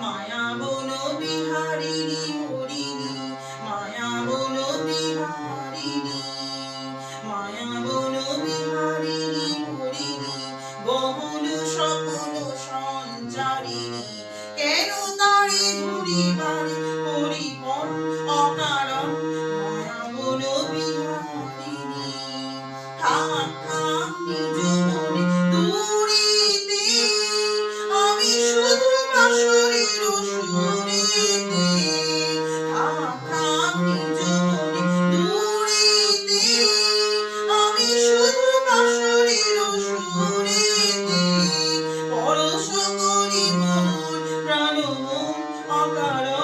মায়া বন বিহারিণী হরিণী, মায়া বন বিহারিণী, মায়া বন বিহারিণী হরিণী, গহন স্বপ্ন সঞ্চারিণী। কেন তারে ধরিবারে পরিপন অকারণ, মায়া বন বিহারিণী। থাক থাক নিজ মনে দূরিতে, আমি শুধু বাঁশরির সুরেতে। থাক থাক নিজ মনে দূরিতে, আমি শুধু বাঁশরির সুরেতে। পরশ করি মোর প্রাণ মন অকারণ,